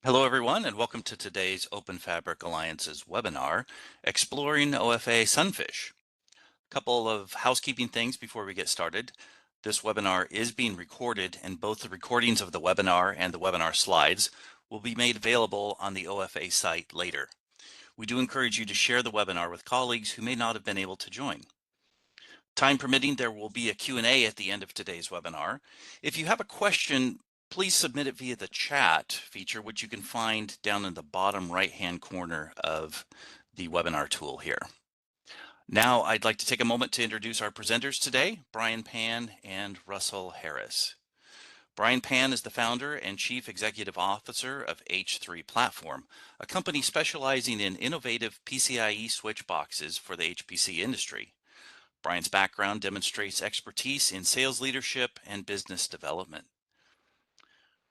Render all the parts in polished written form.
Hello, everyone, and welcome to today's Open Fabric Alliance's webinar, Exploring OFA Sunfish. A couple of housekeeping things before we get started. This webinar is being recorded, and both the recordings of the webinar and the webinar slides will be made available on the OFA site later. We do encourage you to share the webinar with colleagues who may not have been able to join. Time permitting, there will be a Q&A at the end of today's webinar. If you have a question, please submit it via the chat feature, which you can find down in the bottom right-hand corner of the webinar tool here. Now, I'd like to take a moment to introduce our presenters today, Brian Pan and Russell Harris. Brian Pan is the founder and chief executive officer of H3 Platform, a company specializing in innovative PCIe switch boxes for the HPC industry. Brian's background demonstrates expertise in sales leadership and business development.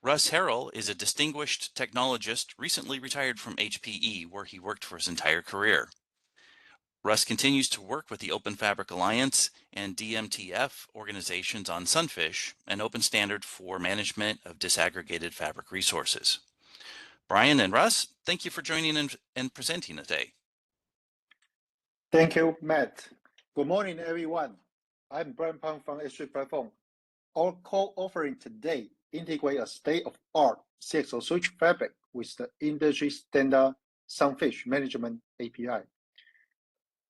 Russ Herrell is a distinguished technologist recently retired from HPE, where he worked for his entire career. Russ continues to work with the Open Fabric Alliance and DMTF organizations on Sunfish, an open standard for management of disaggregated fabric resources. Brian and Russ, thank you for joining and presenting today. Thank you, Matt. Good morning, everyone. I'm Brian Pan from H3 Platform. Our core offering today integrates a state-of-art CXL switch fabric with the industry standard Sunfish management API.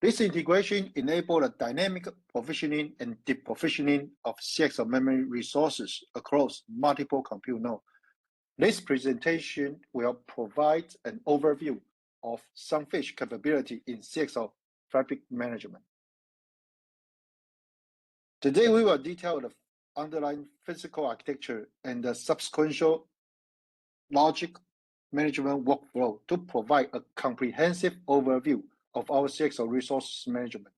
This integration enables the dynamic provisioning and deprovisioning of CXL memory resources across multiple compute nodes. This presentation will provide an overview of Sunfish capability in CXL fabric management. Today, we will detail the underlying physical architecture and the subsequent logic management workflow to provide a comprehensive overview of our CXL resource management.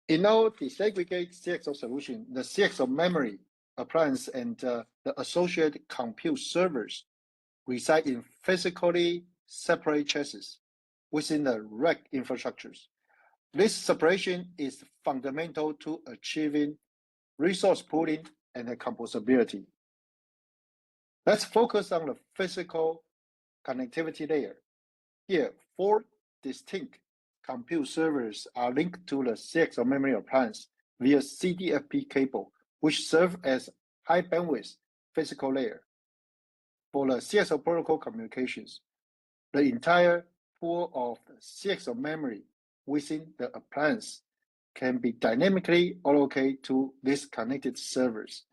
In our disaggregated CXL solution, the CXL memory, appliance, and the associated compute servers reside in physically separate chassis within the rack infrastructures. This separation is fundamental to achieving resource pooling and composability. Let's focus on the physical connectivity layer. Here, 4 distinct compute servers are linked to the CXL memory appliance via CDFP cable, which serve as high bandwidth physical layer. For the CXL protocol communications, the entire pool of CXL memory within the appliance can be dynamically allocated to these connected servers,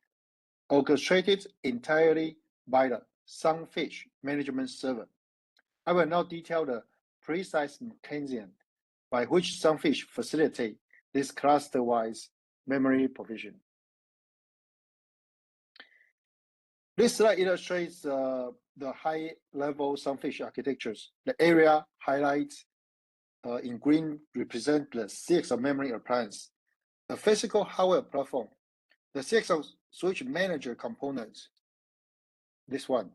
orchestrated entirely by the Sunfish management server. I will now detail the precise mechanism by which Sunfish facilitates this cluster-wise memory provision. This slide illustrates the high-level Sunfish architectures. The area highlights in green represent the CXL memory appliance, the physical hardware platform, the CXL switch manager components, this one,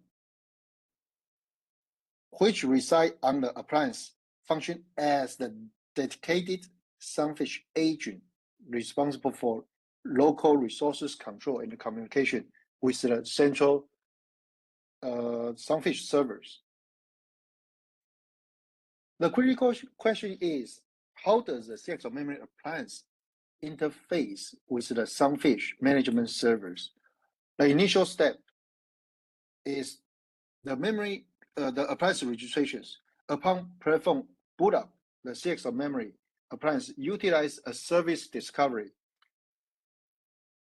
which reside on the appliance, function as the dedicated Sunfish agent responsible for local resources control and communication with the central Sunfish servers. The critical question is, how does the CXL memory appliance interface with the Sunfish management servers? The initial step is the appliance registrations. Upon platform boot up, the CXL memory appliance utilize a service discovery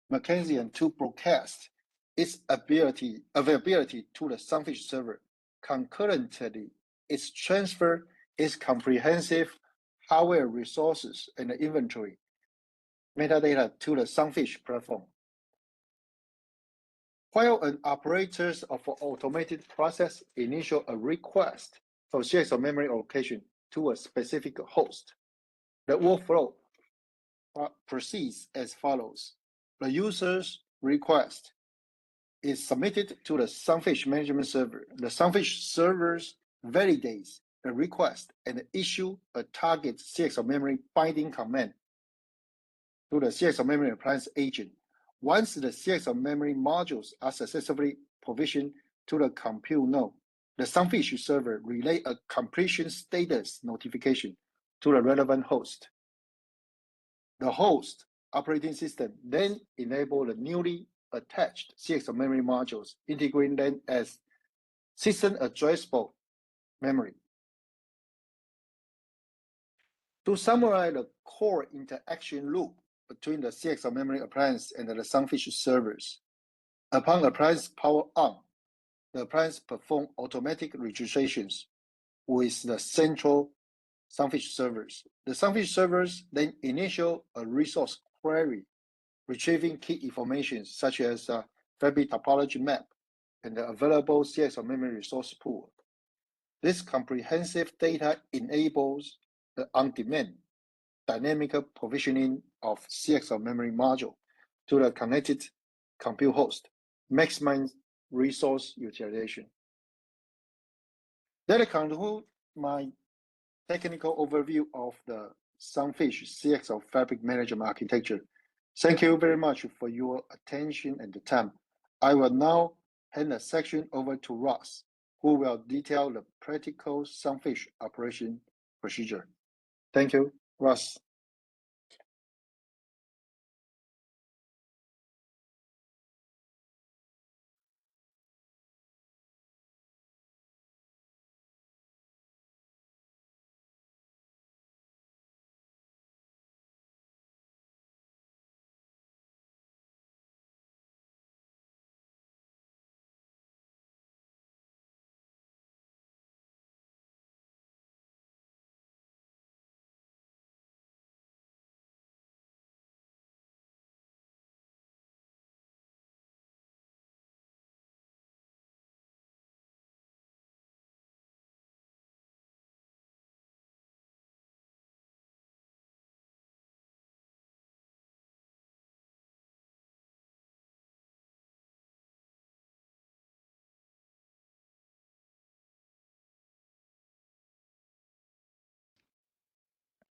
mechanism to broadcast its availability to the Sunfish server. Concurrently, its transfer its comprehensive hardware resources and inventory metadata to the Sunfish platform. While an operator of an automated process initiates a request for CXL memory allocation to a specific host, the workflow proceeds as follows. The user's request is submitted to the Sunfish management server. The Sunfish servers validates the request and issue a target CXL memory binding command to the CXL memory appliance agent. Once the CXL memory modules are successfully provisioned to the compute node. The Sunfish server relay a completion status notification to the relevant host. The host operating system then enables the newly attached CXL memory modules, integrating them as system addressable memory. To summarize the core interaction loop between the CXL memory appliance and the Sunfish servers, upon appliance power on, the appliance performs automatic registrations with the central Sunfish servers. The Sunfish servers then initiate a resource query, retrieving key information such as fabric topology map and the available CXL memory resource pool. This comprehensive data enables the on-demand dynamic provisioning of CXL memory module to the connected compute host, maximize resource utilization. That concludes my technical overview of the Sunfish CXL Fabric Management Architecture. Thank you very much for your attention and the time. I will now hand the section over to Russ, who will detail the practical Sunfish operation procedure. Thank you, Russ.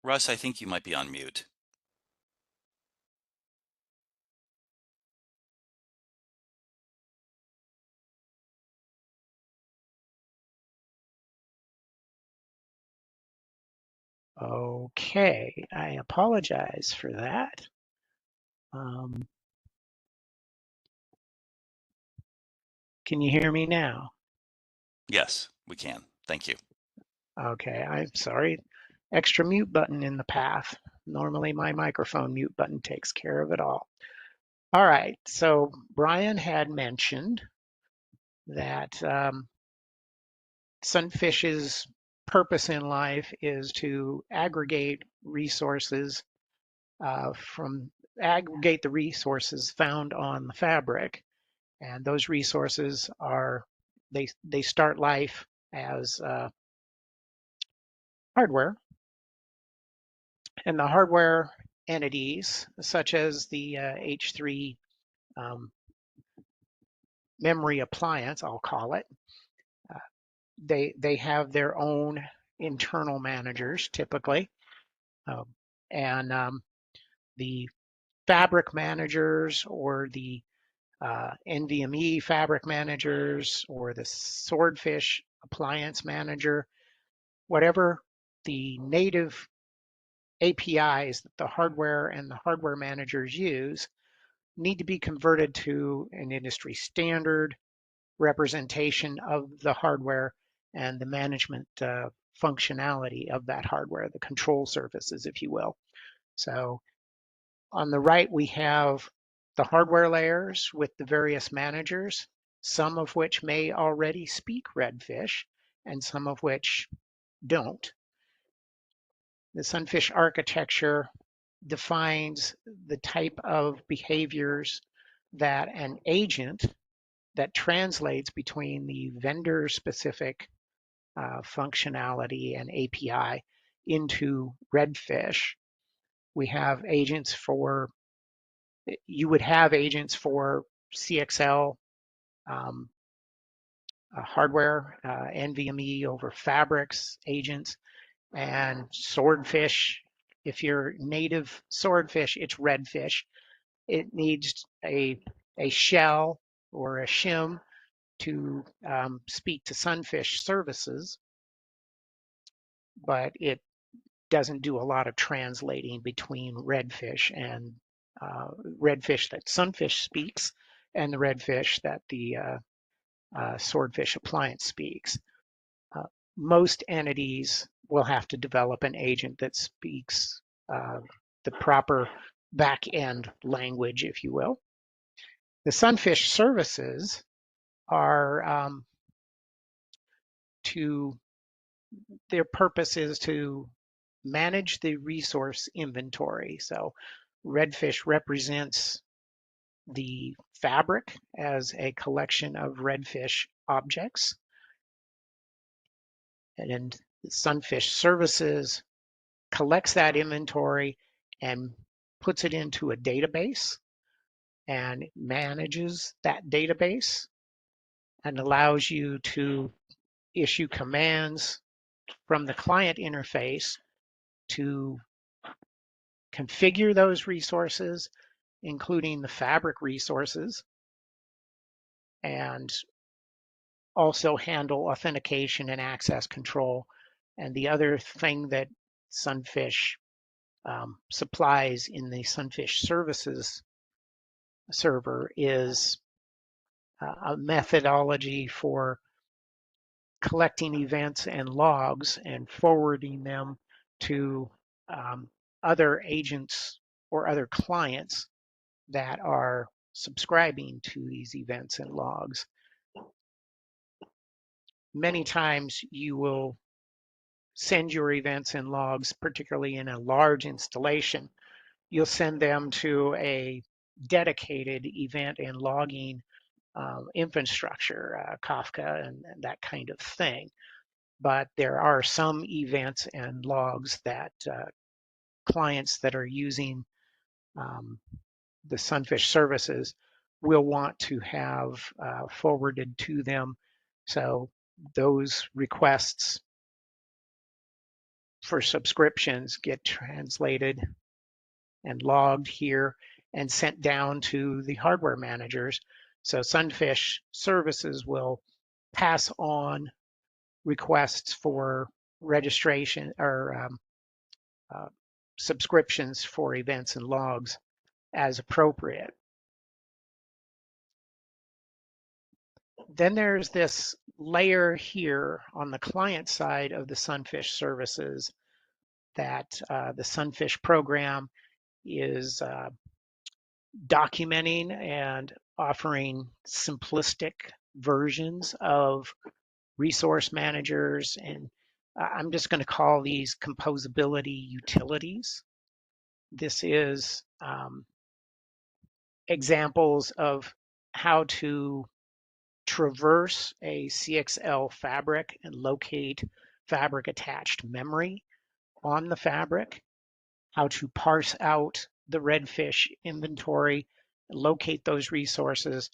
Russ, I think you might be on mute. Okay, I apologize for that. Can you hear me now? Yes, we can. Thank you. Okay, I'm sorry. Extra mute button in the path. Normally my microphone mute button takes care of it all. All right, so Brian had mentioned that Sunfish's purpose in life is to aggregate resources aggregate the resources found on the fabric. And those resources are, they start life as hardware. And the hardware entities, such as the H3 memory appliance, I'll call it, they have their own internal managers typically. And the fabric managers or the NVMe fabric managers or the Swordfish appliance manager, whatever the native APIs that the hardware and the hardware managers use need to be converted to an industry standard representation of the hardware and the management functionality of that hardware, the control surfaces, if you will. So on the right, we have the hardware layers with the various managers, some of which may already speak Redfish and some of which don't. The Sunfish architecture defines the type of behaviors that an agent that translates between the vendor-specific functionality and API into Redfish. We have agents for, you would have agents for CXL hardware, NVMe over fabrics agents, and Swordfish. If you're native Swordfish, it's Redfish. It needs a shell or a shim to speak to Sunfish services, but it doesn't do a lot of translating between redfish and redfish that Sunfish speaks and the redfish that the Swordfish appliance speaks. Most entities will have to develop an agent that speaks the proper back-end language, if you will. The Sunfish services are their purpose is to manage the resource inventory. So redfish represents the fabric as a collection of redfish objects. And Sunfish services collects that inventory and puts it into a database and manages that database and allows you to issue commands from the client interface to configure those resources, including the fabric resources, and also handle authentication and access control. And the other thing that Sunfish supplies in the Sunfish services server is a methodology for collecting events and logs and forwarding them to other agents or other clients that are subscribing to these events and logs. Many times you will send your events and logs, particularly in a large installation, you'll send them to a dedicated event and logging infrastructure, Kafka and that kind of thing. But there are some events and logs that clients that are using the Sunfish services will want to have forwarded to them. So those requests for subscriptions get translated and logged here and sent down to the hardware managers. So Sunfish services will pass on requests for registration or subscriptions for events and logs as appropriate. Then there's this layer here on the client side of the Sunfish services that the Sunfish program is documenting and offering simplistic versions of resource managers. And I'm just going to call these composability utilities. This is examples of how to traverse a CXL fabric and locate fabric attached memory on the fabric, how to parse out the redfish inventory, locate those resources,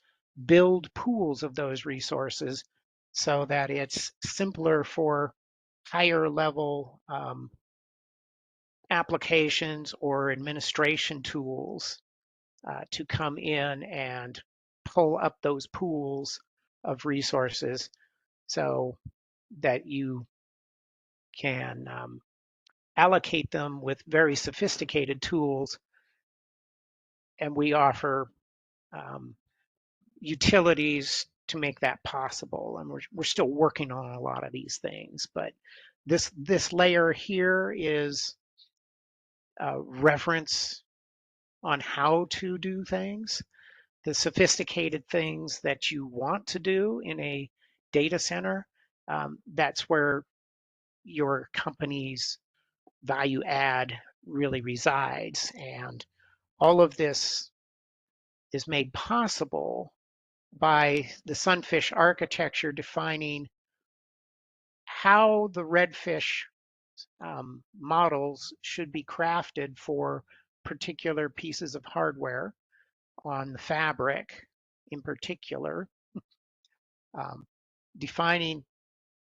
build pools of those resources so that it's simpler for higher level applications or administration tools to come in and pull up those pools of resources so that you can allocate them with very sophisticated tools. And we offer utilities to make that possible. And we're still working on a lot of these things, but this layer here is a reference on how to do things. The sophisticated things that you want to do in a data center, that's where your company's value add really resides. And all of this is made possible by the Sunfish architecture defining how the redfish models should be crafted for particular pieces of hardware on the fabric in particular, defining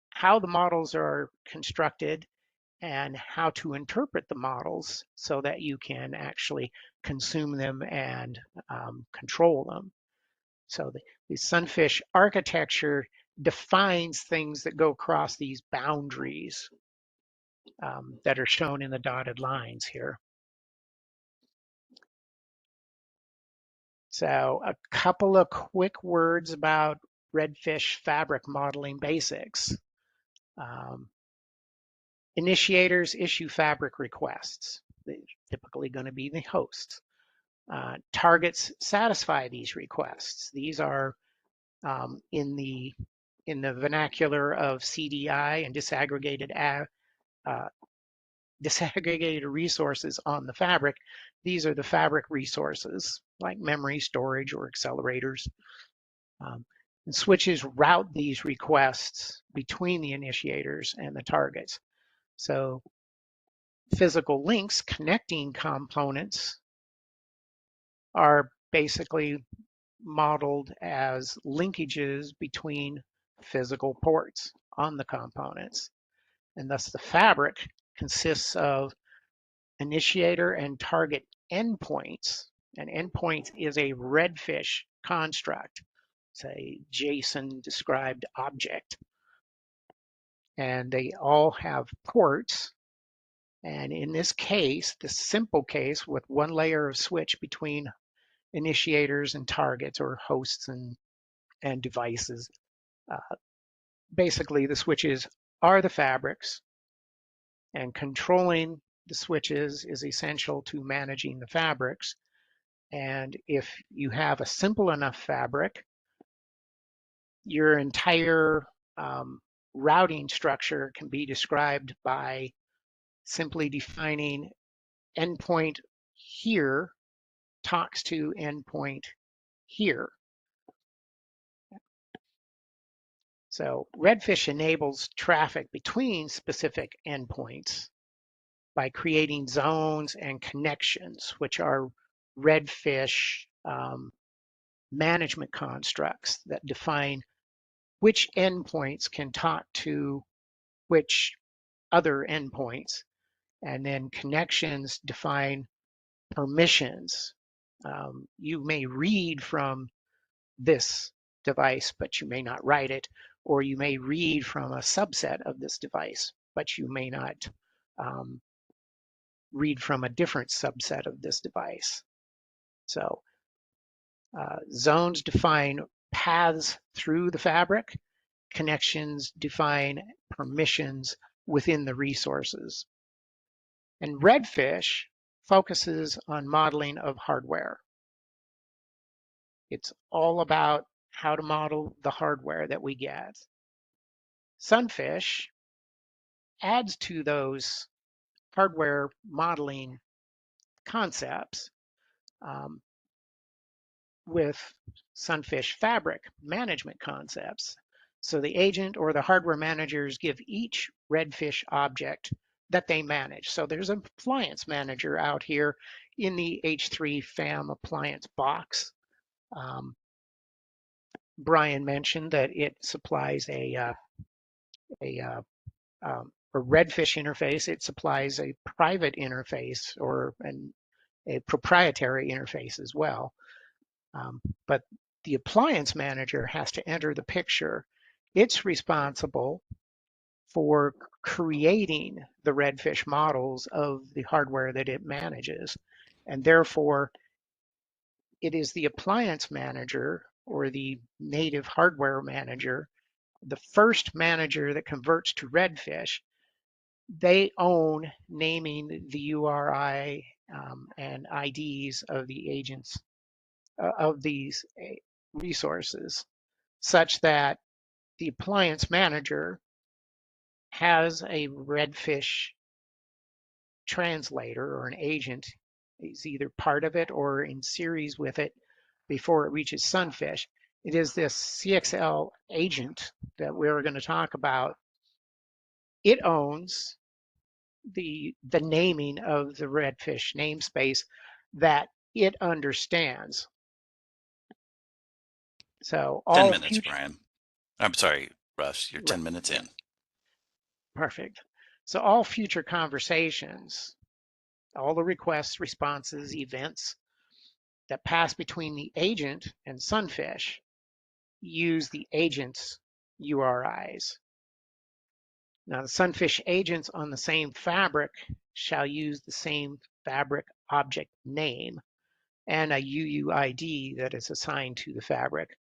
how the models are constructed and how to interpret the models so that you can actually consume them and control them. So the Sunfish architecture defines things that go across these boundaries that are shown in the dotted lines here. So a couple of quick words about redfish fabric modeling basics. Initiators issue fabric requests. They're typically going to be the hosts. Targets satisfy these requests. These are in the vernacular of CDI and disaggregated resources on the fabric. These are the fabric resources like memory, storage, or accelerators. And switches route these requests between the initiators and the targets. So physical links connecting components are basically modeled as linkages between physical ports on the components. And thus the fabric consists of initiator and target endpoints. And endpoints is a redfish construct. It's a JSON described object. And they all have ports. And in this case, the simple case with one layer of switch between initiators and targets or hosts and devices, basically the switches are the fabrics, and controlling the switches is essential to managing the fabrics. And if you have a simple enough fabric, your entire routing structure can be described by simply defining endpoint here talks to endpoint here. So redfish enables traffic between specific endpoints by creating zones and connections, which are redfish management constructs that define which endpoints can talk to which other endpoints. And then connections define permissions. You may read from this device, but you may not write it, or you may read from a subset of this device, but you may not read from a different subset of this device. So zones define paths through the fabric. Connections define permissions within the resources. And redfish focuses on modeling of hardware. It's all about how to model the hardware that we get. Sunfish adds to those hardware modeling concepts with Sunfish fabric management concepts. So the agent or the hardware managers give each redfish object that they manage. So there's an appliance manager out here in the H3-FAM appliance box. Brian mentioned that it supplies a redfish interface. It supplies a private interface or a proprietary interface as well. But the appliance manager has to enter the picture. It's responsible for creating the redfish models of the hardware that it manages. And therefore, it is the appliance manager or the native hardware manager, the first manager that converts to redfish. They own naming the URI and IDs of the agents of these resources, such that the appliance manager has a redfish translator or an agent. Is either part of it or in series with it before it reaches Sunfish. It is this CXL agent that we're going to talk about. It owns the naming of the redfish namespace that it understands. So 10 all minutes, future, Brian. I'm sorry, Russ, you're 10 right, minutes yeah, in. perfect. So all future conversations, all the requests, responses, events that pass between the agent and Sunfish use the agent's URIs. Now, the Sunfish agents on the same fabric shall use the same fabric object name and a UUID that is assigned to the fabric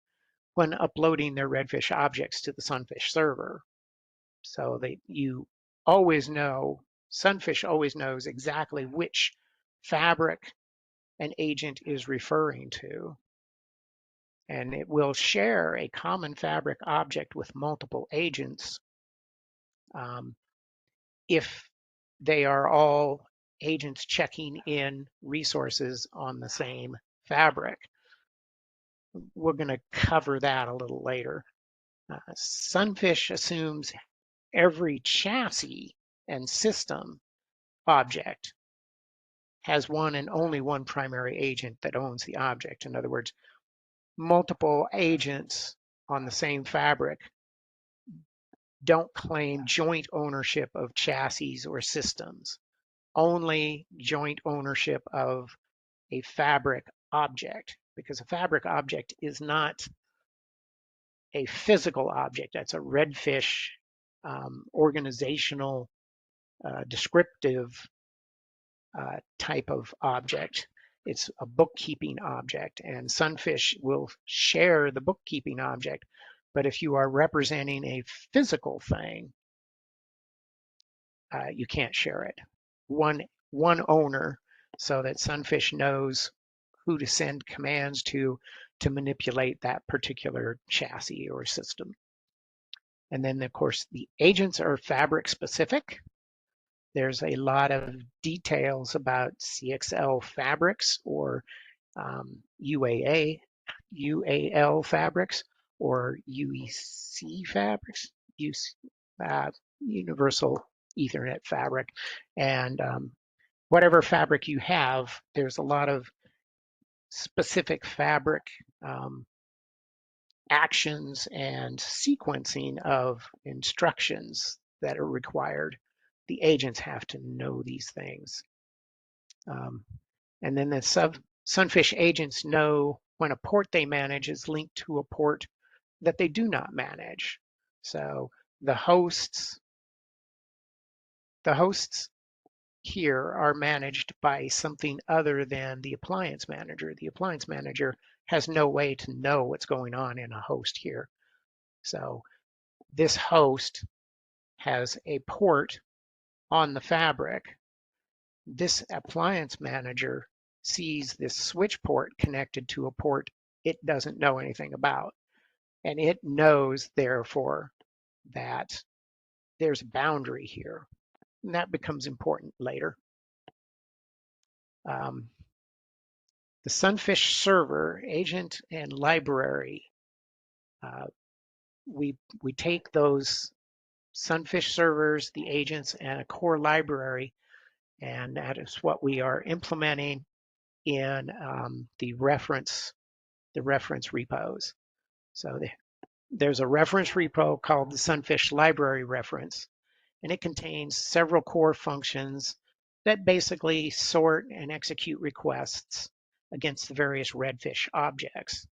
when uploading their redfish objects to the Sunfish server. So that you always know, Sunfish always knows exactly which fabric an agent is referring to. And it will share a common fabric object with multiple agents if they are all agents checking in resources on the same fabric. We're going to cover that a little later. Sunfish assumes every chassis and system object has one and only one primary agent that owns the object. In other words, multiple agents on the same fabric don't claim joint ownership of chassis or systems, only joint ownership of a fabric object, because a fabric object is not a physical object. That's a redfish organizational descriptive type of object. It's a bookkeeping object, and Sunfish will share the bookkeeping object. But if you are representing a physical thing, you can't share it. One owner, so that Sunfish knows who to send commands to manipulate that particular chassis or system. And then, of course, the agents are fabric specific. There's a lot of details about CXL fabrics or UAL fabrics or UEC fabrics, Universal Ethernet fabric. And whatever fabric you have, there's a lot of specific fabric actions and sequencing of instructions that are required. The agents have to know these things. And then the Sunfish agents know when a port they manage is linked to a port that they do not manage. So the hosts here are managed by something other than the appliance manager. The appliance manager has no way to know what's going on in a host here. So this host has a port on the fabric. This appliance manager sees this switch port connected to a port it doesn't know anything about. And it knows, therefore, that there's a boundary here. And that becomes important later. The Sunfish server, agent, and library, we take those Sunfish servers, the agents, and a core library, and that is what we are implementing in the reference repos. So there's a reference repo called the Sunfish library reference, and it contains several core functions that basically sort and execute requests against the various redfish objects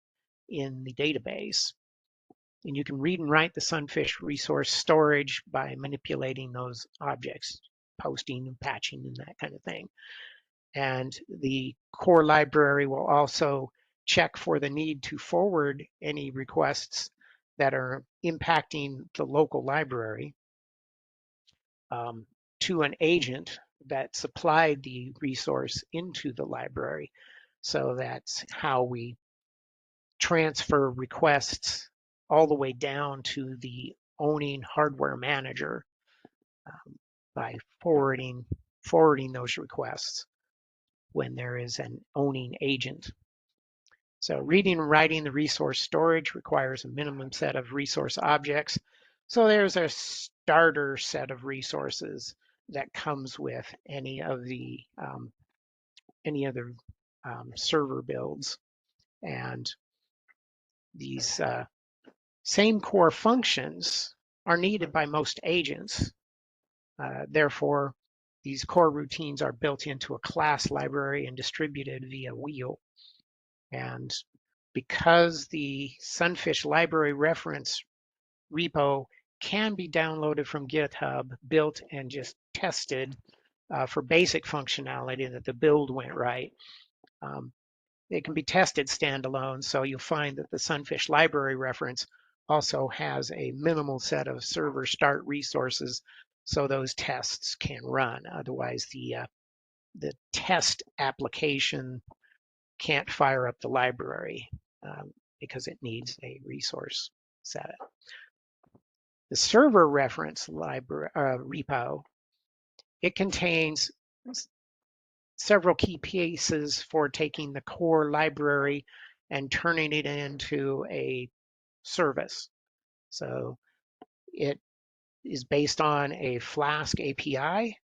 in the database. And you can read and write the Sunfish resource storage by manipulating those objects, posting and patching and that kind of thing. And the core library will also check for the need to forward any requests that are impacting the local library to an agent that supplied the resource into the library. So that's how we transfer requests all the way down to the owning hardware manager by forwarding those requests when there is an owning agent. So reading and writing the resource storage requires a minimum set of resource objects. So there's a starter set of resources that comes with any of the other server builds. And these same core functions are needed by most agents. Therefore, these core routines are built into a class library and distributed via wheel. And because the Sunfish library reference repo can be downloaded from GitHub, built and just tested for basic functionality that the build went right. It can be tested standalone, so you'll find that the Sunfish library reference also has a minimal set of server start resources so those tests can run. Otherwise, the test application can't fire up the library because it needs a resource set. The server reference library repo, it contains several key pieces for taking the core library and turning it into a service. So it is based on a Flask API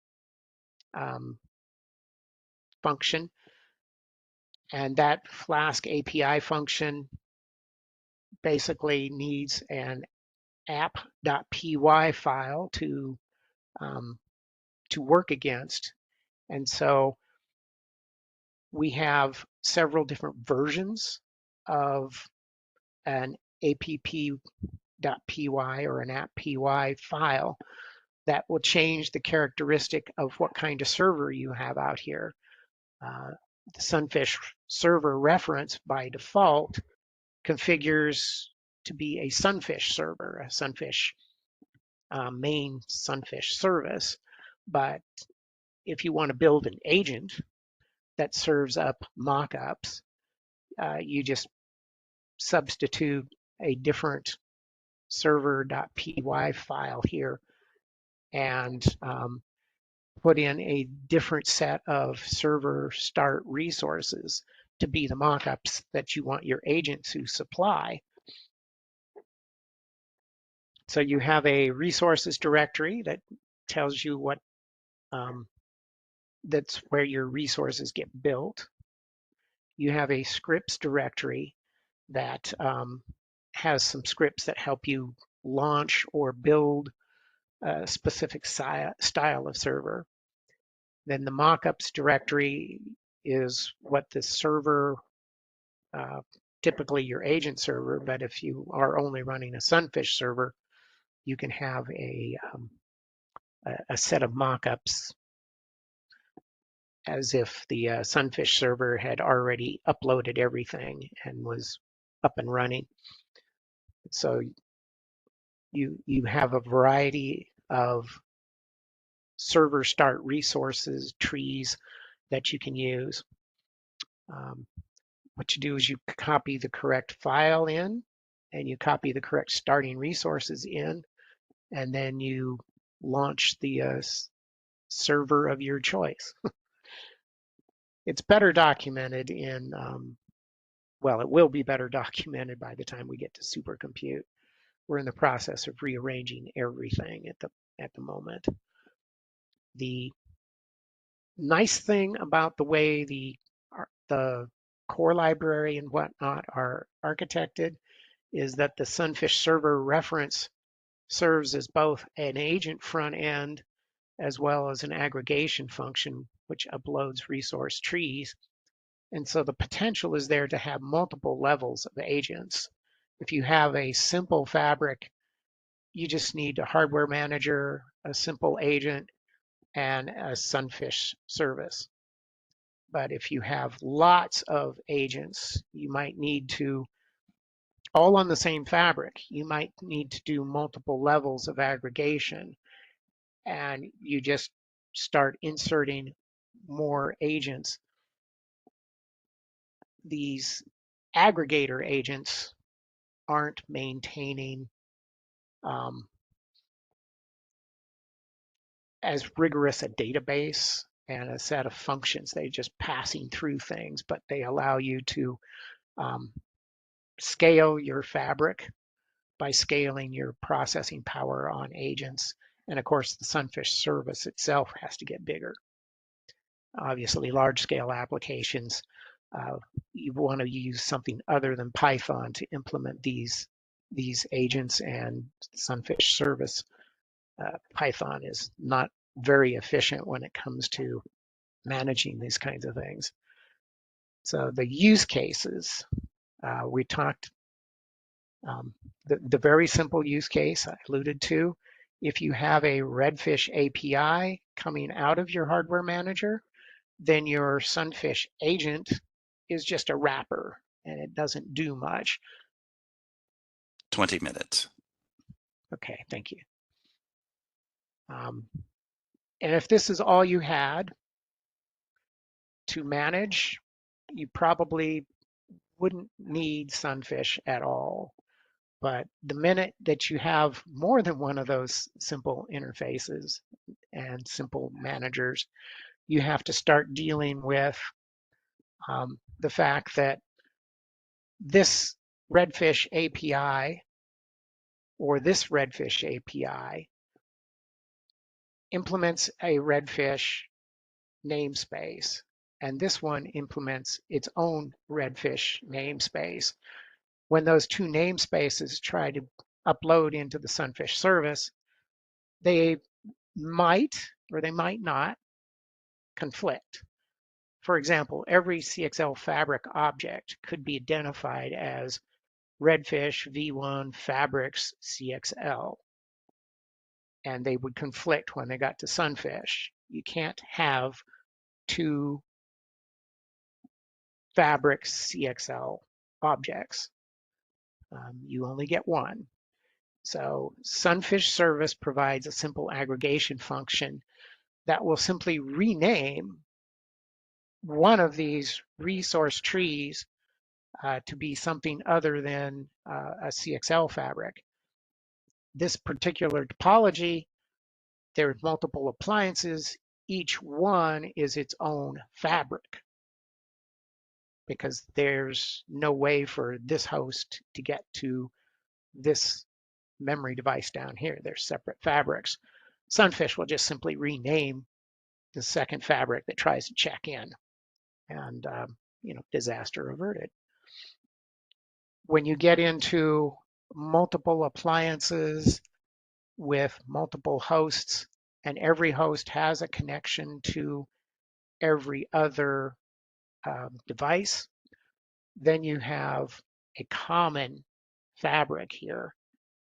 function, and that Flask API function basically needs an app.py file to work against. And so we have several different versions of an app.py or an app.py file that will change the characteristic of what kind of server you have out here. The Sunfish server reference by default configures to be a Sunfish server, a Sunfish main Sunfish service. But if you want to build an agent that serves up mockups, you just substitute a different server.py file here and put in a different set of server start resources to be the mockups that you want your agent to supply. So you have a resources directory that tells you what that's where your resources get built. You have a scripts directory that has some scripts that help you launch or build a specific style of server. Then the mockups directory is what the server, typically your agent server, but if you are only running a Sunfish server, you can have a set of mockups as if the Sunfish server had already uploaded everything and was up and running. So you have a variety of server start resources, trees that you can use. What you do is you copy the correct file in, and you copy the correct starting resources in, and then you launch the server of your choice. It's better documented in, well, it will be better documented by the time we get to supercompute. We're in the process of rearranging everything at the moment. The nice thing about the way the core library and whatnot are architected is that the Sunfish server reference serves as both an agent front end as well as an aggregation function, which uploads resource trees. And so the potential is there to have multiple levels of agents. If you have a simple fabric, you just need a hardware manager, a simple agent, and a Sunfish service. But if you have lots of agents, you might need to, all on the same fabric, you might need to do multiple levels of aggregation, and you just start inserting more agents. These aggregator agents aren't maintaining as rigorous a database and a set of functions. They're just passing through things, but they allow you to scale your fabric by scaling your processing power on agents. And of course, the Sunfish service itself has to get bigger. Obviously, large-scale applications, you want to use something other than Python to implement these agents, and Sunfish service. Python is not very efficient when it comes to managing these kinds of things. So the use cases, we talked, the very simple use case I alluded to. If you have a Redfish API coming out of your hardware manager, then your Sunfish agent is just a wrapper and it doesn't do much. 20 minutes. Okay, thank you. And if this is all you had to manage, you probably wouldn't need Sunfish at all. But the minute that you have more than one of those simple interfaces and simple managers, you have to start dealing with the fact that this Redfish API or this Redfish API implements a Redfish namespace, and this one implements its own Redfish namespace. When those two namespaces try to upload into the Sunfish service, they might or they might not conflict. For example, every CXL fabric object could be identified as Redfish v1 fabrics CXL, and they would conflict when they got to Sunfish. You can't have two fabrics CXL objects. You only get one. So Sunfish service provides a simple aggregation function that will simply rename one of these resource trees to be something other than a CXL fabric. This particular topology, there's multiple appliances. Each one is its own fabric because there's no way for this host to get to this memory device down here. They're separate fabrics. Sunfish will just simply rename the second fabric that tries to check in, and disaster averted. When you get into multiple appliances with multiple hosts, and every host has a connection to every other device, then you have a common fabric here.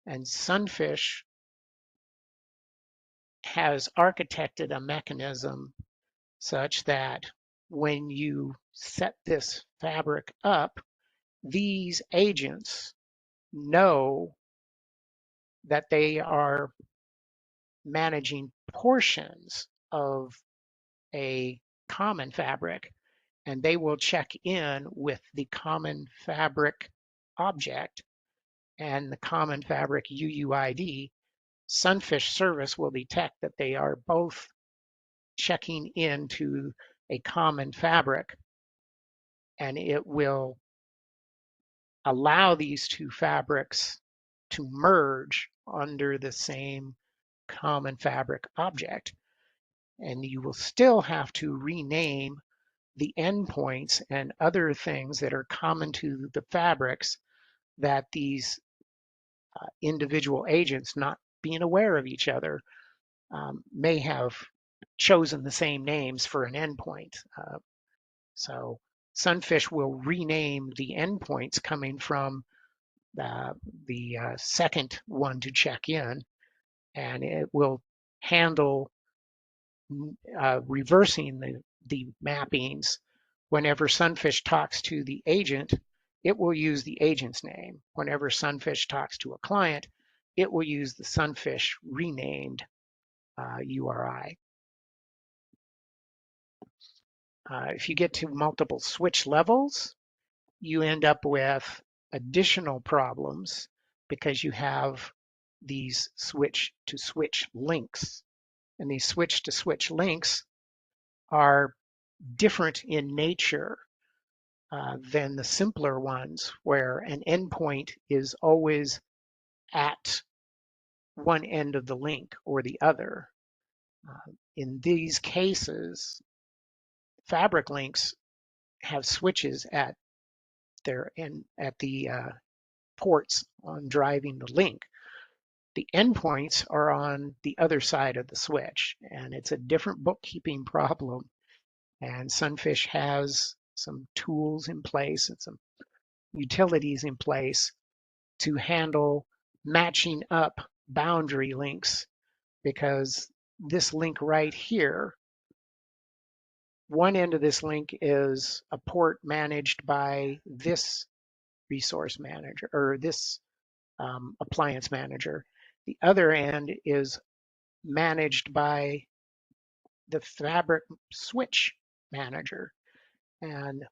And Sunfish has architected a mechanism such that when you set this fabric up, these agents know that they are managing portions of a common fabric, and they will check in with the common fabric object and the common fabric UUID. Sunfish service will detect that they are both checking into a common fabric, and it will allow these two fabrics to merge under the same common fabric object. And you will still have to rename the endpoints and other things that are common to the fabrics that these individual agents, not being aware of each other, may have chosen the same names for an endpoint. So Sunfish will rename the endpoints coming from the second one to check in, and it will handle reversing the mappings. Whenever Sunfish talks to the agent, it will use the agent's name. Whenever Sunfish talks to a client, it will use the Sunfish renamed URI. If you get to multiple switch levels, you end up with additional problems because you have these switch-to-switch links. And these switch-to-switch links are different in nature than the simpler ones, where an endpoint is always at one end of the link or the other. In these cases, fabric links have switches at their end, at the ports on driving the link. The endpoints are on the other side of the switch, and it's a different bookkeeping problem. And Sunfish has some tools in place and some utilities in place to handle matching up boundary links, because this link right here, one end of this link is a port managed by this resource manager or this appliance manager. The other end is managed by the fabric switch manager. And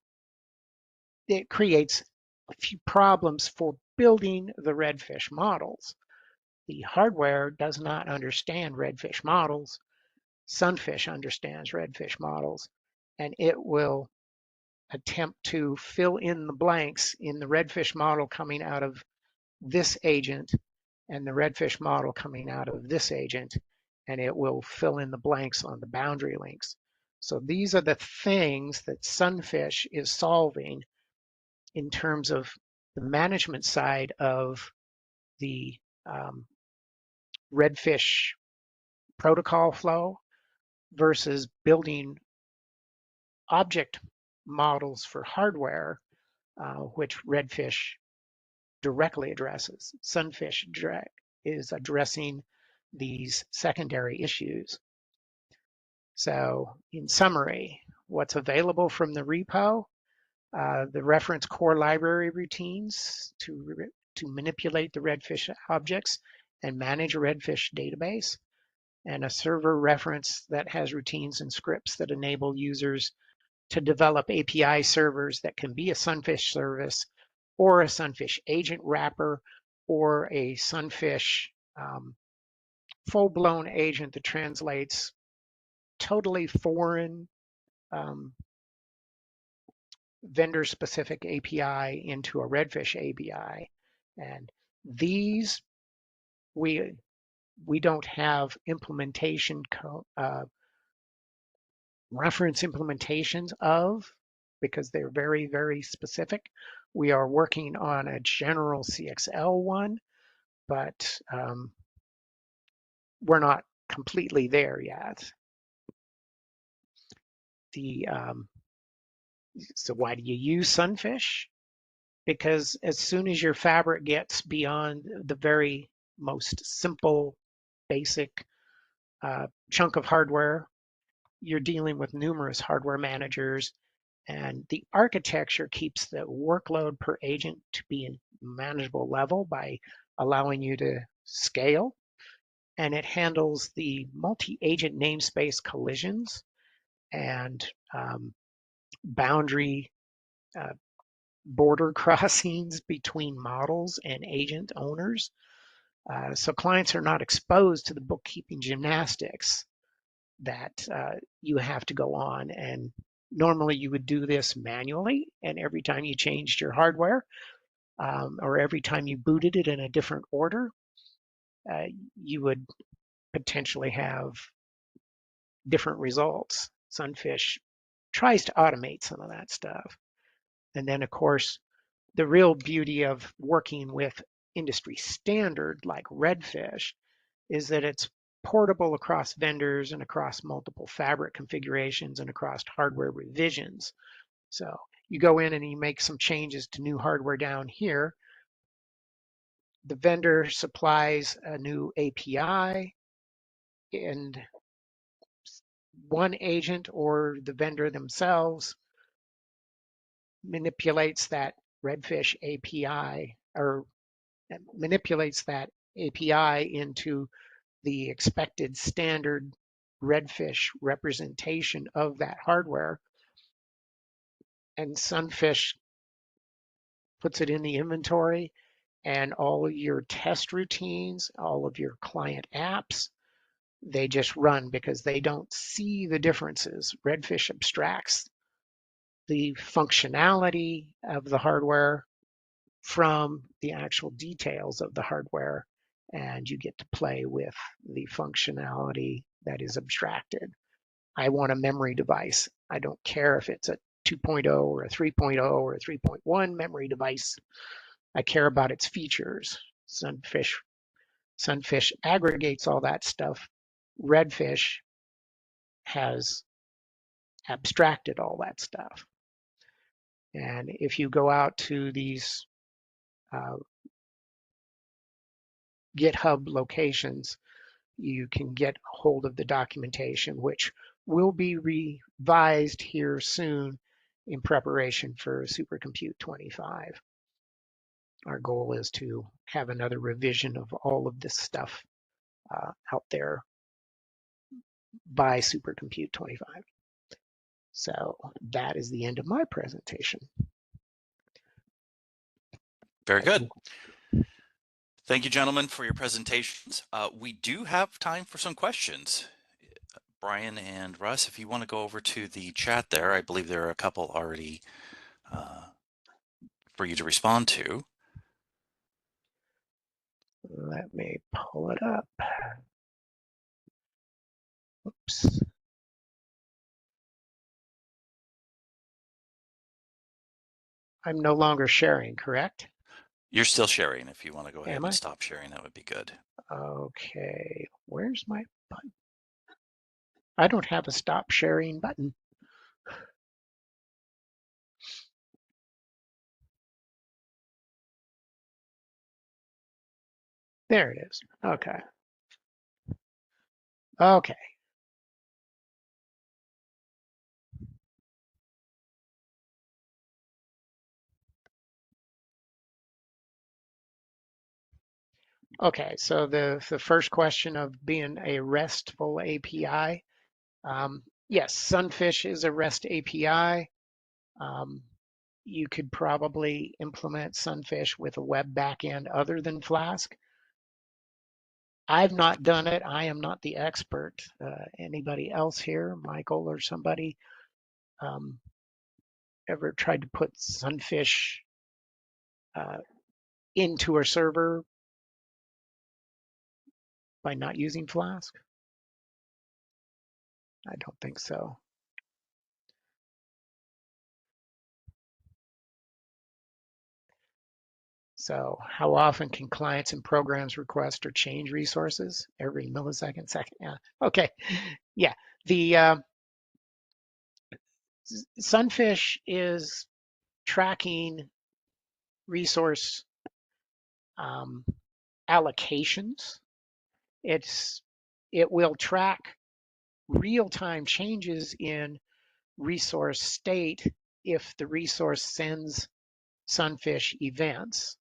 it creates a few problems for building the redfish models. The hardware does not understand redfish models. Sunfish understands redfish models, and it will attempt to fill in the blanks in the redfish model coming out of this agent and the redfish model coming out of this agent, and it will fill in the blanks on the boundary links. So these are the things that Sunfish is solving in terms of the management side of the redfish protocol flow versus building object models for hardware, which redfish directly addresses. Sunfish is addressing these secondary issues. So in summary, what's available from the repo, the reference core library routines to manipulate the redfish objects and manage a redfish database, and a server reference that has routines and scripts that enable users to develop API servers that can be a Sunfish service or a Sunfish agent wrapper or a Sunfish full-blown agent that translates totally foreign vendor-specific API into a redfish API. And these we don't have implementation reference implementations of, because they're very, very specific. We are working on a general CXL one, but we're not completely there yet. So why do you use Sunfish? Because as soon as your fabric gets beyond the very most simple, basic chunk of hardware, you're dealing with numerous hardware managers, and the architecture keeps the workload per agent to be a manageable level by allowing you to scale. And it handles the multi-agent namespace collisions and boundary border crossings between models and agent owners. So clients are not exposed to the bookkeeping gymnastics that you have to go on. And normally you would do this manually, and every time you changed your hardware or every time you booted it in a different order, you would potentially have different results. Sunfish tries to automate some of that stuff. And then, of course, the real beauty of working with industry standard like redfish is that it's portable across vendors and across multiple fabric configurations and across hardware revisions. So you go in and you make some changes to new hardware down here. The vendor supplies a new API, and one agent or the vendor themselves manipulates that redfish API or manipulates that API into the expected standard redfish representation of that hardware. And Sunfish puts it in the inventory, and all of your test routines, all of your client apps, they just run because they don't see the differences. Redfish abstracts the functionality of the hardware from the actual details of the hardware, and you get to play with the functionality that is abstracted. I want a memory device. I don't care if it's a 2.0 or a 3.0 or a 3.1 memory device. I care about its features. Sunfish aggregates all that stuff. Redfish has abstracted all that stuff. And if you go out to these GitHub locations, you can get hold of the documentation, which will be revised here soon in preparation for Supercompute 25. Our goal is to have another revision of all of this stuff out there by Supercompute 25. So that is the end of my presentation. Very good. Thank you, gentlemen, for your presentations. We do have time for some questions. Brian and Russ, if you want to go over to the chat there, I believe there are a couple already for you to respond to. Let me pull it up. Oops. I'm no longer sharing, correct? You're still sharing. If you want to go ahead Am and I? stop sharing, that would be good. Okay, where's my button? I don't have a stop sharing button. There it is. Okay. Okay. Okay, so the first question of being a RESTful API. Yes, Sunfish is a REST API. You could probably implement Sunfish with a web backend other than Flask. I've not done it. I am not the expert. Anybody else here, Michael or somebody, ever tried to put Sunfish into a server by not using Flask? I don't think so. So how often can clients and programs request or change resources? Every millisecond, second. Yeah. Okay. Yeah. The Sunfish is tracking resource allocations. It will track real-time changes in resource state if the resource sends Sunfish events.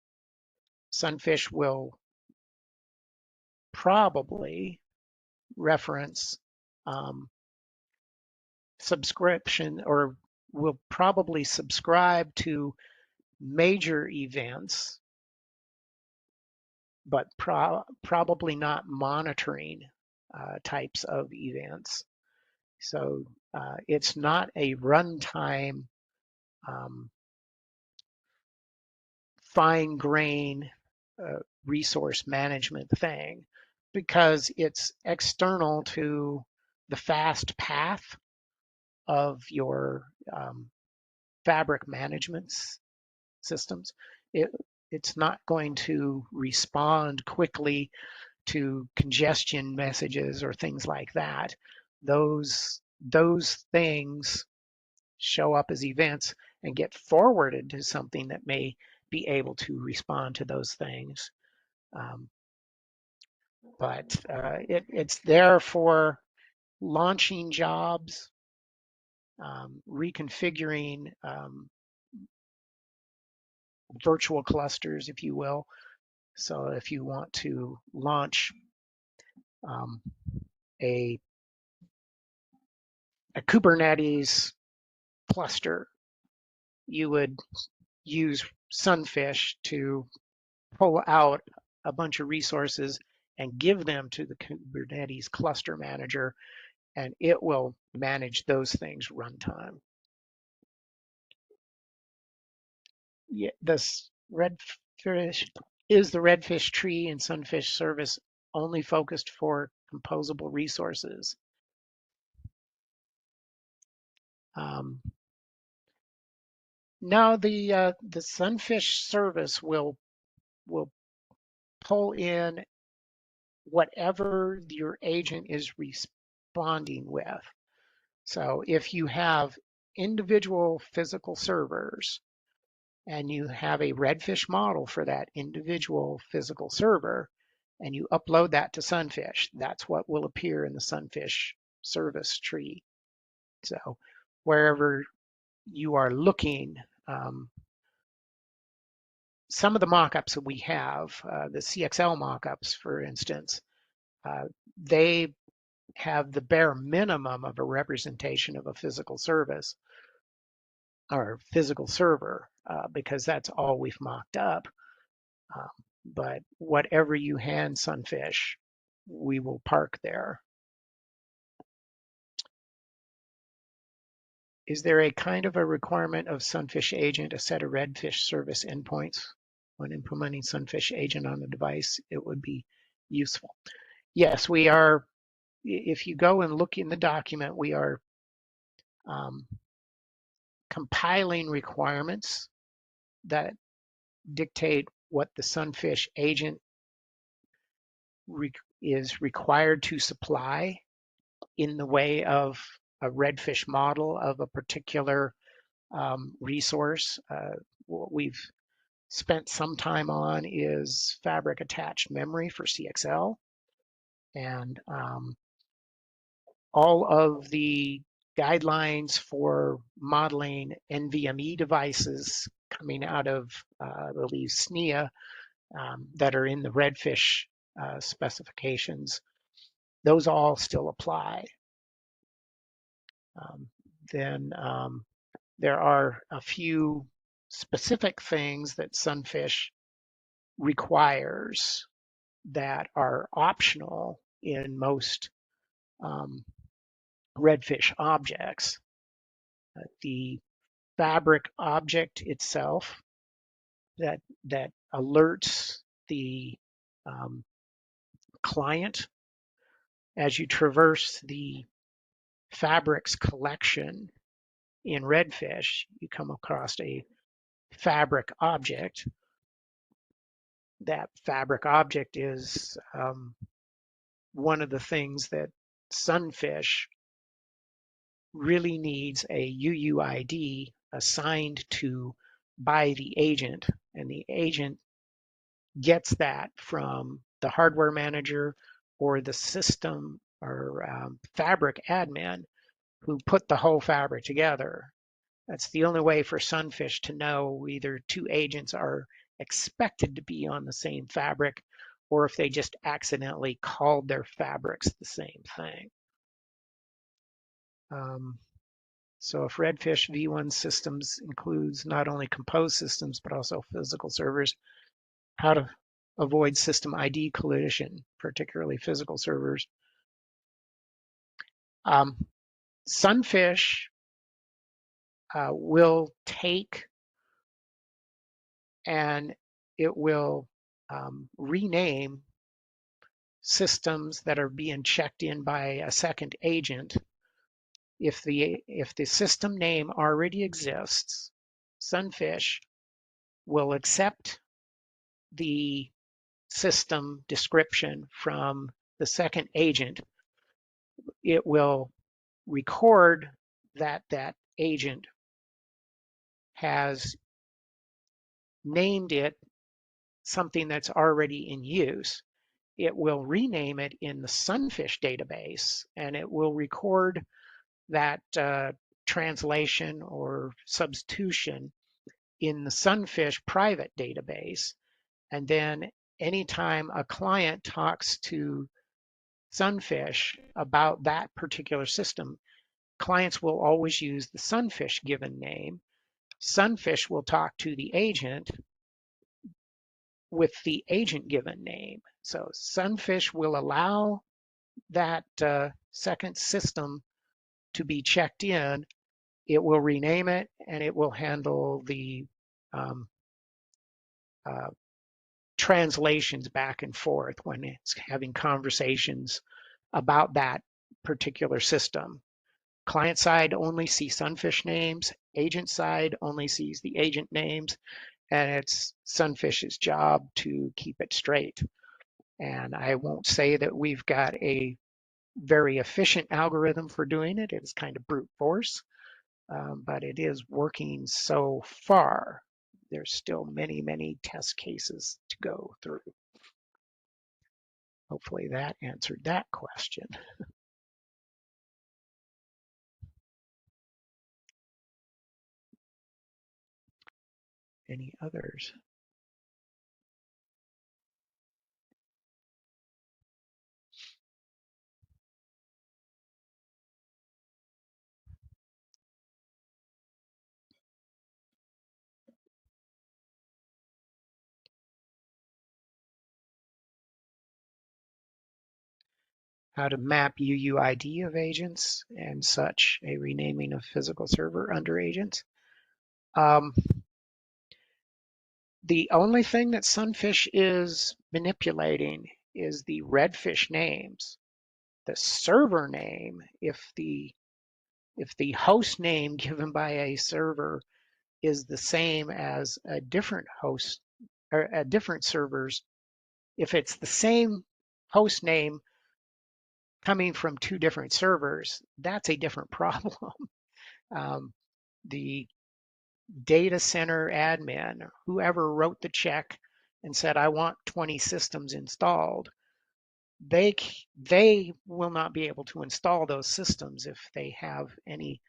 Sunfish will probably reference subscription, or will probably subscribe to major events, but probably not monitoring types of events. So it's not a runtime fine grain resource management thing, because it's external to the fast path of your fabric management systems. It's not going to respond quickly to congestion messages or things like that. Those things show up as events and get forwarded to something that may be able to respond to those things. But it's there for launching jobs, reconfiguring virtual clusters, if you will. So if you want to launch a Kubernetes cluster, you would use Sunfish to pull out a bunch of resources and give them to the Kubernetes cluster manager, and it will manage those things runtime. Yeah, this Redfish is the Redfish tree and Sunfish service only focused for composable resources. Now the Sunfish service will pull in whatever your agent is responding with. So if you have individual physical servers and you have a redfish model for that individual physical server and you upload that to Sunfish, that's what will appear in the Sunfish service tree. So wherever you are looking, some of the mockups that we have, the CXL mockups, for instance, they have the bare minimum of a representation of a physical service or physical server, because that's all we've mocked up. But whatever you hand Sunfish, we will park there. Is there a kind of a requirement of Sunfish agent, a set of redfish service endpoints? When implementing Sunfish agent on a device, it would be useful. Yes, we are. If you go and look in the document, we are compiling requirements that dictate what the Sunfish agent is required to supply in the way of a redfish model of a particular resource. What we've spent some time on is fabric attached memory for CXL, and all of the guidelines for modeling NVMe devices coming out of, I believe, SNIA, that are in the redfish specifications, those all still apply. Then there are a few specific things that Sunfish requires that are optional in most redfish objects. The fabric object itself that alerts the client as you traverse the fabrics collection in redfish, you come across a fabric object. That fabric object is one of the things that Sunfish really needs a UUID assigned to by the agent, and the agent gets that from the hardware manager or the system or fabric admin who put the whole fabric together. That's the only way for Sunfish to know either two agents are expected to be on the same fabric or if they just accidentally called their fabrics the same thing. So if redfish v1 systems includes not only composed systems, but also physical servers, how to avoid system ID collision, particularly physical servers. Sunfish will take and it will rename systems that are being checked in by a second agent. If the system name already exists, Sunfish will accept the system description from the second agent. It will record that that agent has named it something that's already in use. It will rename it in the Sunfish database, and it will record that translation or substitution in the Sunfish private database. And then anytime a client talks to Sunfish about that particular system, clients will always use the Sunfish given name. Sunfish will talk to the agent with the agent given name. So Sunfish will allow that second system to be checked in. It will rename it and it will handle the translations back and forth when it's having conversations about that particular system. Client side only sees Sunfish names, agent side only sees the agent names, and it's Sunfish's job to keep it straight. And I won't say that we've got a very efficient algorithm for doing it. It's kind of brute force, but it is working so far. There's still many, many test cases to go through. Hopefully that answered that question. Any others? How to map UUID of agents and such, a renaming of physical server under agents. The only thing that Sunfish is manipulating is the redfish names. The server name, if the host name given by a server is the same as a different host or a different server's, if it's the same host name coming from two different servers, that's a different problem. The data center admin, whoever wrote the check and said, I want 20 systems installed, they will not be able to install those systems if they have any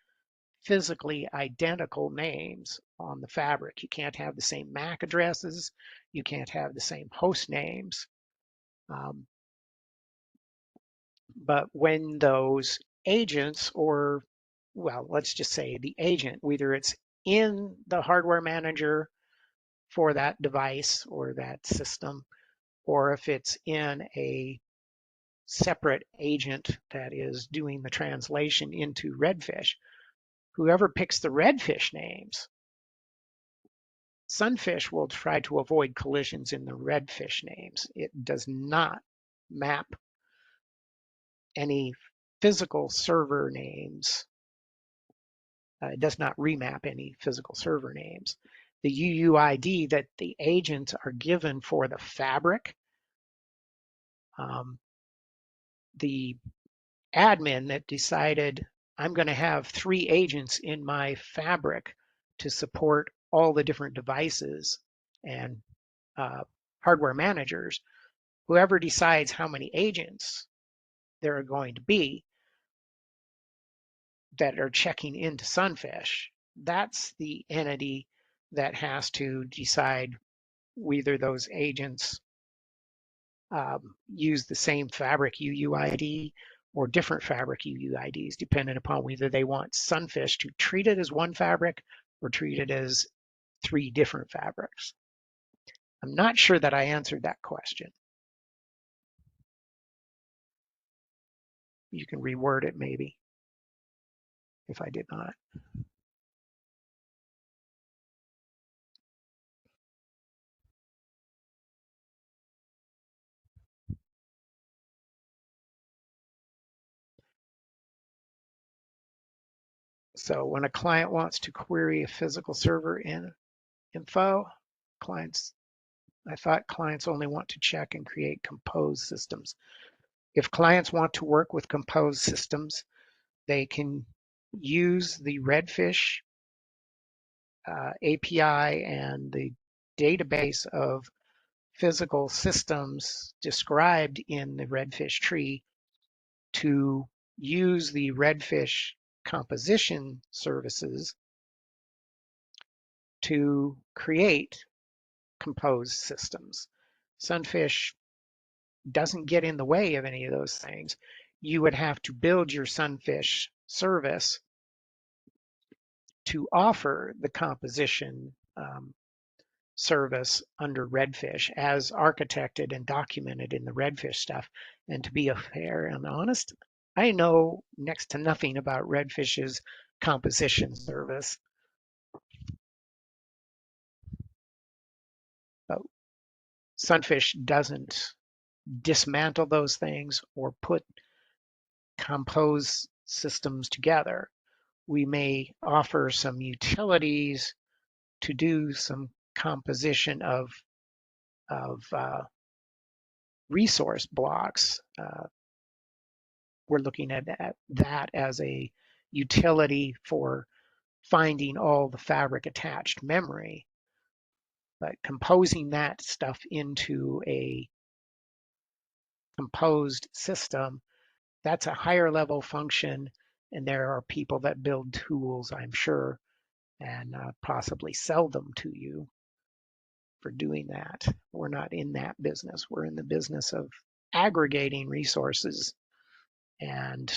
physically identical names on the fabric. You can't have the same MAC addresses. You can't have the same host names. But when those agents, or well, let's just say the agent, whether it's in the hardware manager for that device or that system, or if it's in a separate agent that is doing the translation into redfish, whoever picks the redfish names, Sunfish will try to avoid collisions in the redfish names. It does not map any physical server names. It does not remap any physical server names. The UUID that the agents are given for the fabric, the admin that decided I'm going to have 3 agents in my fabric to support all the different devices and hardware managers, whoever decides how many agents there are going to be that are checking into Sunfish, that's the entity that has to decide whether those agents use the same fabric UUID or different fabric UUIDs, depending upon whether they want Sunfish to treat it as one fabric or treat it as 3 different fabrics. I'm not sure that I answered that question. You can reword it maybe if I did not. So when a client wants to query a physical server info, I thought clients only want to check and create composed systems. If clients want to work with composed systems, they can use the redfish API and the database of physical systems described in the redfish tree to use the redfish composition services to create composed systems. Sunfish doesn't get in the way of any of those things. You would have to build your Sunfish service to offer the composition service under redfish as architected and documented in the redfish stuff. And to be fair and honest, I know next to nothing about redfish's composition service. But Sunfish doesn't dismantle those things or put compose systems together. We may offer some utilities to do some composition of resource blocks. We're looking at that as a utility for finding all the fabric attached memory, but composing that stuff into a composed system, that's a higher level function. And there are people that build tools, I'm sure, and possibly sell them to you for doing that. We're not in that business. We're in the business of aggregating resources and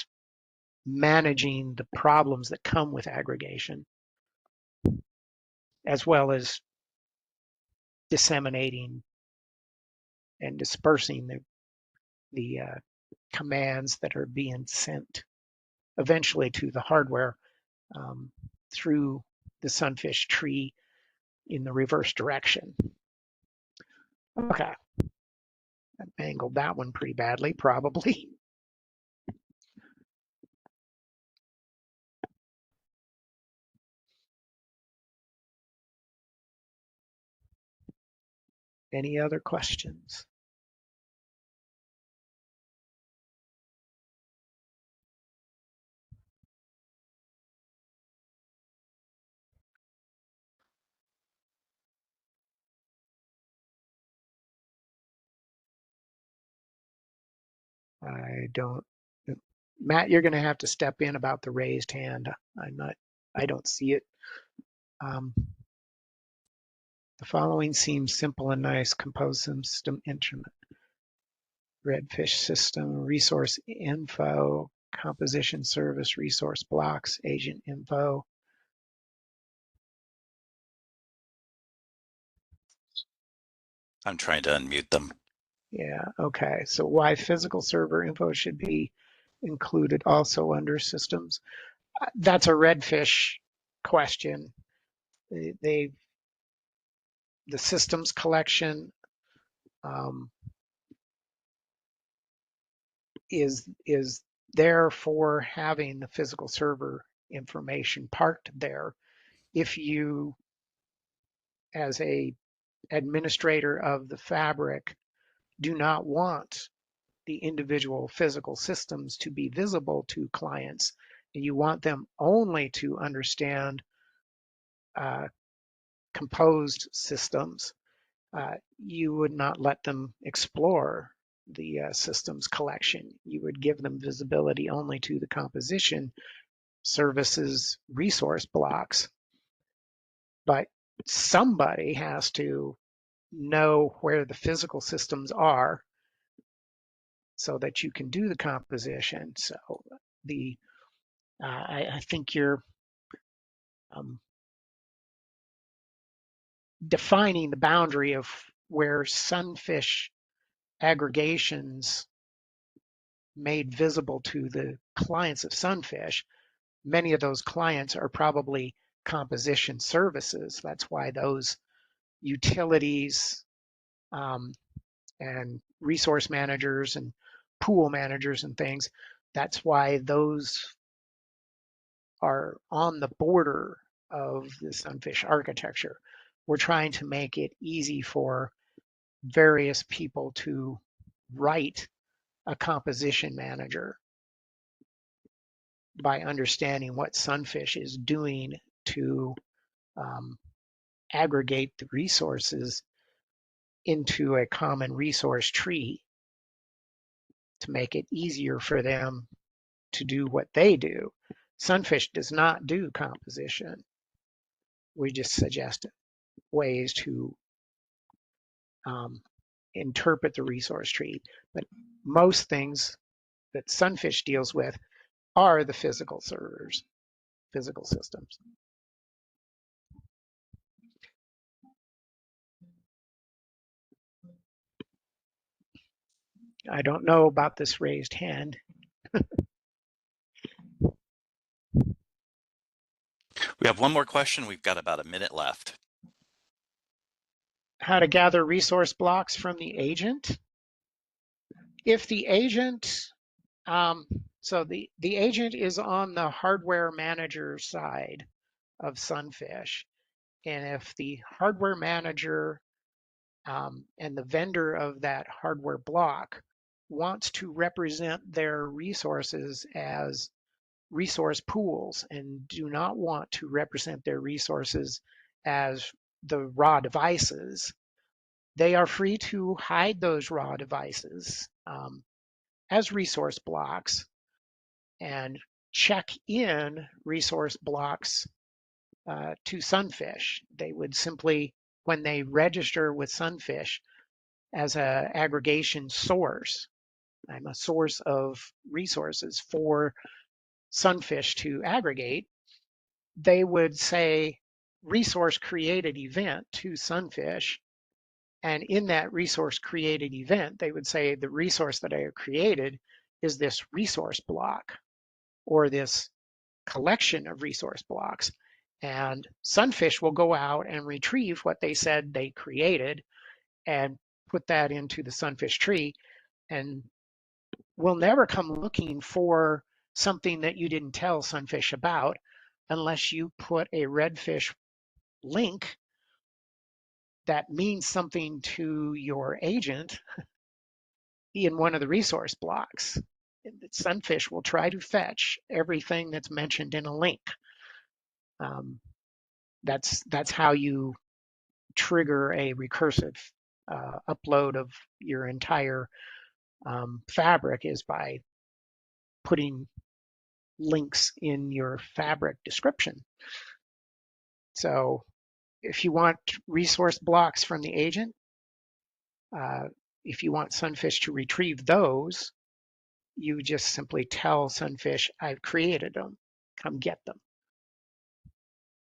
managing the problems that come with aggregation, as well as disseminating and dispersing the commands that are being sent eventually to the hardware through the Sunfish tree in the reverse direction. Okay, I mangled that one pretty badly, probably. Any other questions? I don't. Matt, you're going to have to step in about the raised hand. I don't see it. The following seems simple and nice. Compose system instrument. Redfish system, resource info, composition service, resource blocks, agent info. I'm trying to unmute them. Yeah, okay. So why physical server info should be included also under systems? That's a Redfish question. The systems collection is there for having the physical server information parked there. If you, as a administrator of the fabric, do not want the individual physical systems to be visible to clients, and you want them only to understand composed systems, you would not let them explore the systems collection. You would give them visibility only to the composition services resource blocks. But somebody has to know where the physical systems are so that you can do the composition. So I think you're defining the boundary of where Sunfish aggregations made visible to the clients of Sunfish. Many of those clients are probably composition services. That's why those utilities and resource managers and pool managers and things, that's why those are on the border of the Sunfish architecture. We're trying to make it easy for various people to write a composition manager by understanding what Sunfish is doing to aggregate the resources into a common resource tree to make it easier for them to do what they do. Sunfish does not do composition. We just suggest ways to interpret the resource tree. But most things that Sunfish deals with are the physical servers, physical systems. I don't know about this raised hand. We have one more question. We've got about a minute left. How to gather resource blocks from the agent. If the agent, so the agent is on the hardware manager side of Sunfish. And if the hardware manager and the vendor of that hardware block wants to represent their resources as resource pools and do not want to represent their resources as the raw devices, they are free to hide those raw devices as resource blocks and check in resource blocks to Sunfish. They would simply, when they register with Sunfish as an aggregation source, I'm a source of resources for Sunfish to aggregate, they would say resource created event to Sunfish. And in that resource created event, they would say the resource that I have created is this resource block or this collection of resource blocks. And Sunfish will go out and retrieve what they said they created and put that into the Sunfish tree, and will never come looking for something that you didn't tell Sunfish about unless you put a redfish link that means something to your agent in one of the resource blocks. Sunfish will try to fetch everything that's mentioned in a link. That's how you trigger a recursive upload of your entire fabric, is by putting links in your fabric description. So if you want resource blocks from the agent, if you want Sunfish to retrieve those, you just simply tell Sunfish, I've created them, come get them.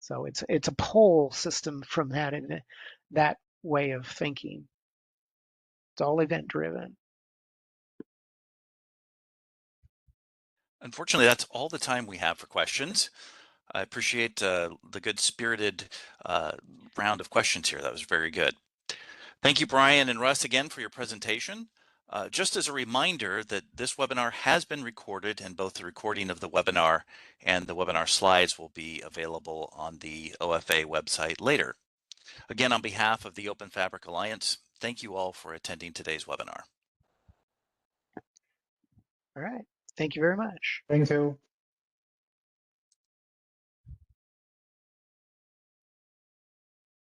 So it's a pull system from that, and that way of thinking. It's all event driven. Unfortunately, that's all the time we have for questions. I appreciate the good spirited round of questions here. That was very good. Thank you, Brian and Russ, again for your presentation. Just as a reminder that this webinar has been recorded, and both the recording of the webinar and the webinar slides will be available on the OFA website later. Again, on behalf of the Open Fabric Alliance, thank you all for attending today's webinar. All right. Thank you very much. Thank you.